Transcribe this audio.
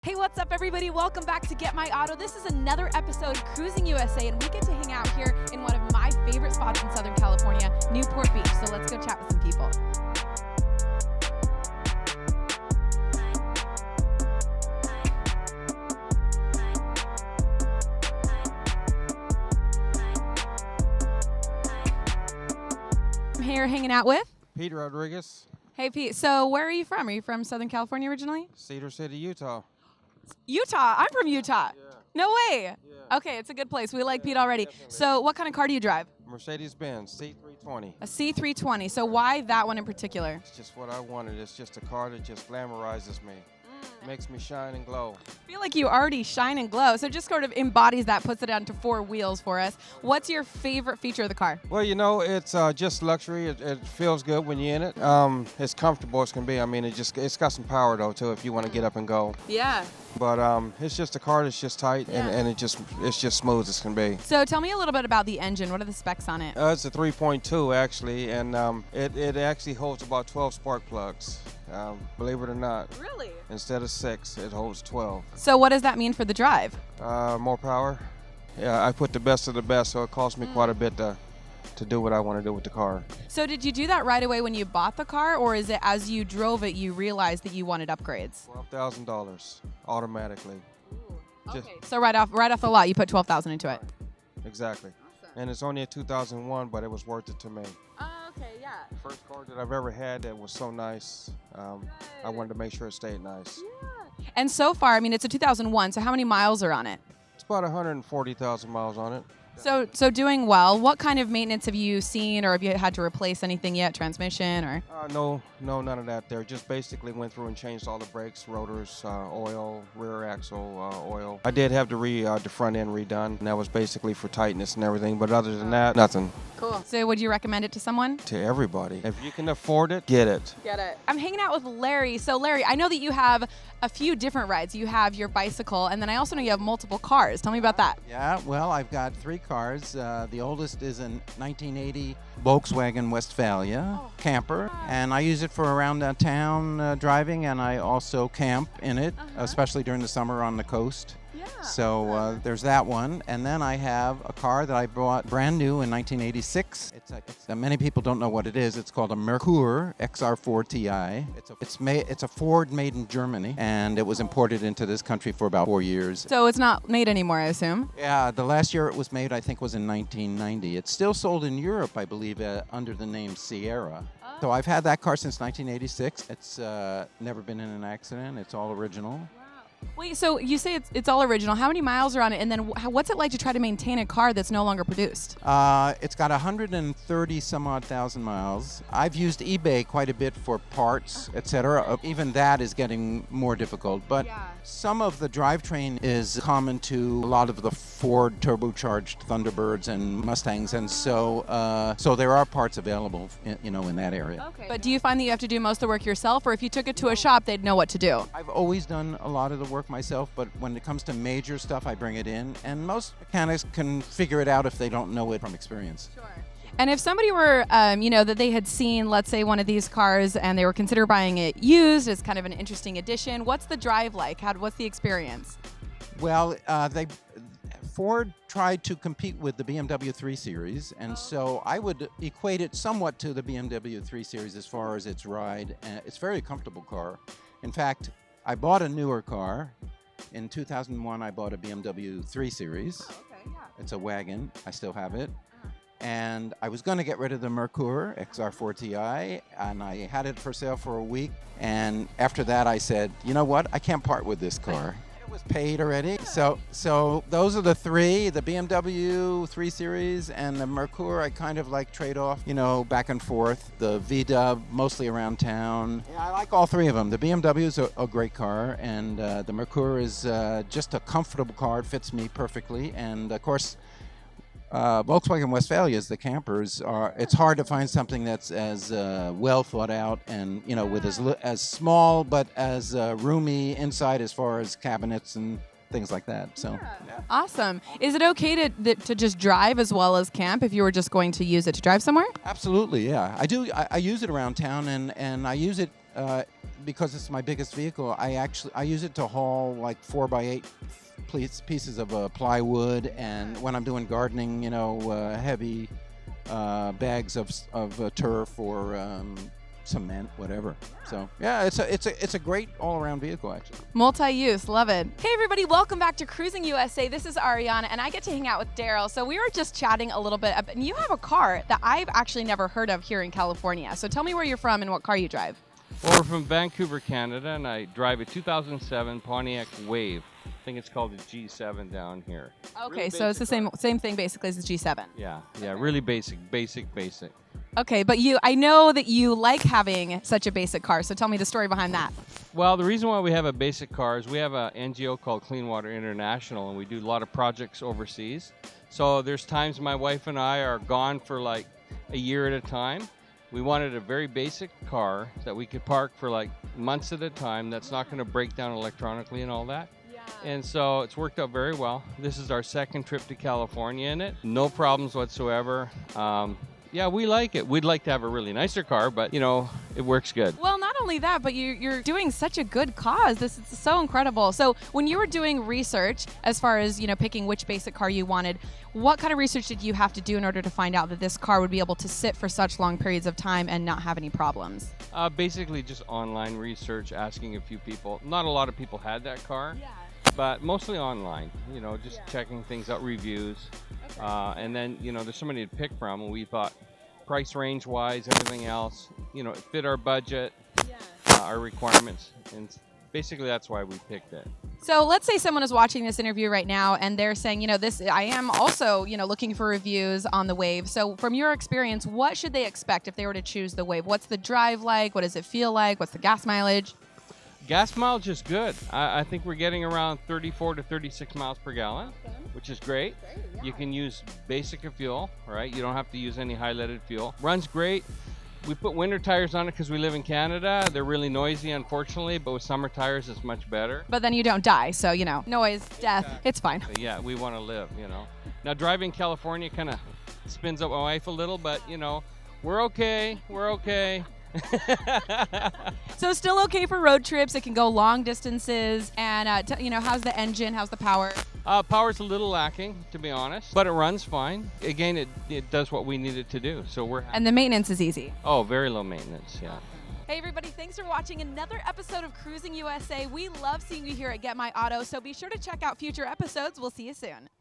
Hey, what's up, everybody? Welcome back to Get My Auto. This is another episode of Cruising USA, and we get to hang out here in one of my favorite spots in Southern California, Newport Beach. So let's go chat with some people. I'm here hanging out with Pete Rodriguez, Hey, Pete. So where are you from? Are you from Southern California originally? Cedar City, Utah. Utah. I'm from Utah. Yeah. No way. Yeah. Okay, it's a good place. We like Pete already. Definitely. So what kind of car do you drive? Mercedes-Benz C320. A C320. So why that one in particular? It's just what I wanted. It's just a car that just glamorizes me. Makes me shine and glow. I feel like you already shine and glow. So just sort of embodies that, puts it onto four wheels for us. What's your favorite feature of the car? Well, you know, it's just luxury. It feels good when you're in it. It's comfortable as can be. I mean, it's got some power though too if you want to get up and go. Yeah. But it's just a car that's just tight Yeah. and it's just smooth as can be. So tell me a little bit about the engine. What are the specs on it? It's a 3.2 actually, and it actually holds about 12 spark plugs. Believe it or not. Really? Instead of 6, it holds 12. So what does that mean for the drive? More power. Yeah, I put the best of the best, so it cost me quite a bit to do what I want to do with the car. So did you do that right away when you bought the car, or is it as you drove it you realized that you wanted upgrades? $12,000 automatically. Just- Okay. So right off the lot, you put $12,000 into it. Exactly. Awesome. And it's only a 2001, but it was worth it to me. Oh, okay, yeah. First car that I've ever had that was so nice. I wanted to make sure it stayed nice. Yeah. And so far, I mean, it's a 2001, so how many miles are on it? It's about 140,000 miles on it. So doing well. What kind of maintenance have you seen, or have you had to replace anything yet? Transmission, or? No, none of that there. Just basically went through and changed all the brakes, rotors, oil, rear axle, oil. I did have the front end redone, and that was basically for tightness and everything. But other than that, nothing. Cool. So would you recommend it to someone? To everybody. If you can afford it, get it. Get it. I'm hanging out with Larry. So Larry, I know that you have a few different rides. You have your bicycle, and then I also know you have multiple cars. Tell me about that. Yeah, well, I've got 3 cars. The oldest is a 1980 Volkswagen Westfalia camper, and I use it for around town driving, and I also camp in it, especially during the summer on the coast. Yeah. So there's that one, and then I have a car that I bought brand new in 1986. Many people don't know what it is. It's called a Merkur XR4Ti. It's a Ford made in Germany, and it was imported into this country for about 4 years. So it's not made anymore, I assume? Yeah, the last year it was made, I think, was in 1990. It's still sold in Europe, I believe, under the name Sierra. So I've had that car since 1986. It's never been in an accident. It's all original. Wait, so you say it's all original. How many miles are on it? And then what's it like to try to maintain a car that's no longer produced? It's got 130 some odd thousand miles. I've used eBay quite a bit for parts, etc. Even that is getting more difficult. But some of the drivetrain is common to a lot of the Ford turbocharged Thunderbirds and Mustangs, and so there are parts available, in that area. Okay. But do you find that you have to do most of the work yourself, or if you took it to a shop, they'd know what to do? I've always done a lot of the work myself, but when it comes to major stuff, I bring it in, and most mechanics can figure it out if they don't know it from experience. Sure. And if somebody were, that they had seen, let's say, one of these cars and they were considering buying it used as kind of an interesting addition, what's the drive like? What's the experience? Well, Ford tried to compete with the BMW 3 Series, and so I would equate it somewhat to the BMW 3 Series as far as its ride. It's a very comfortable car. In fact, I bought a newer car. In 2001, I bought a BMW 3 Series. Oh, okay, yeah. It's a wagon. I still have it. And I was going to get rid of the Merkur XR4Ti, and I had it for sale for a week. And after that, I said, you know what? I can't part with this car. It was paid already. So those are the 3, the BMW 3 Series and the Merkur. I kind of like trade off, back and forth. The V-Dub, mostly around town. Yeah, I like all 3 of them. The BMW is a great car, and the Merkur is just a comfortable car. It fits me perfectly. And, of course, Volkswagen Westphalias, the campers, it's hard to find something that's as well thought out and, with as small but as roomy inside as far as cabinets and things like that. So, yeah. Awesome. Is it okay to just drive as well as camp if you were just going to use it to drive somewhere? Absolutely, yeah. I do. I use it around town, and I use it because it's my biggest vehicle, I use it to haul like 4x8 pieces of plywood, and when I'm doing gardening, heavy bags of turf or cement, whatever. So yeah, it's a great all-around vehicle, actually. Multi-use, love it. Hey everybody, welcome back to Cruising USA. This is Ariana, and I get to hang out with Daryl. So we were just chatting a little bit, and you have a car that I've actually never heard of here in California. So tell me where you're from and what car you drive. Well, we're from Vancouver, Canada, and I drive a 2007 Pontiac Wave. I think it's called the G7 down here. Okay, Really so it's the basic car. same thing basically as the G7. Yeah, really basic. Okay, but I know that you like having such a basic car, so tell me the story behind that. Well, the reason why we have a basic car is we have an NGO called Clean Water International, and we do a lot of projects overseas. So there's times my wife and I are gone for like a year at a time. We wanted a very basic car that we could park for like months at a time that's not going to break down electronically and all that. And so it's worked out very well. This is our second trip to California in it. No problems whatsoever. Yeah, we like it. We'd like to have a really nicer car, but it works good. Well, not only that, but you're doing such a good cause. This is so incredible. So when you were doing research, as far as picking which basic car you wanted, what kind of research did you have to do in order to find out that this car would be able to sit for such long periods of time and not have any problems? Basically, just online research, asking a few people. Not a lot of people had that car. Yeah. But mostly online, just checking things out, reviews. And then, there's so many to pick from, and we thought price range wise, everything else, it fit our budget, our requirements. And basically that's why we picked it. So let's say someone is watching this interview right now and they're saying, I am also, looking for reviews on the Wave. So from your experience, what should they expect if they were to choose the Wave? What's the drive like? What does it feel like? What's the gas mileage? Gas mileage is good. I think we're getting around 34 to 36 miles per gallon, which is great. You can use basic fuel, right? You don't have to use any high-leaded fuel. Runs great. We put winter tires on it because we live in Canada. They're really noisy, unfortunately, but with summer tires, it's much better. But then you don't die, so, noise, death, it's fine. Yeah, we want to live, Now, driving California kind of spins up my wife a little, but, we're okay. We're okay. So still okay for road trips. It can go long distances. And, how's the engine? How's the power? Power's a little lacking, to be honest, but it runs fine. Again, it does what we need it to do, so we're happy. And the maintenance is easy. Oh, very low maintenance, yeah. Hey everybody, thanks for watching another episode of Cruising USA. We love seeing you here at Get My Auto, so be sure to check out future episodes. We'll see you soon.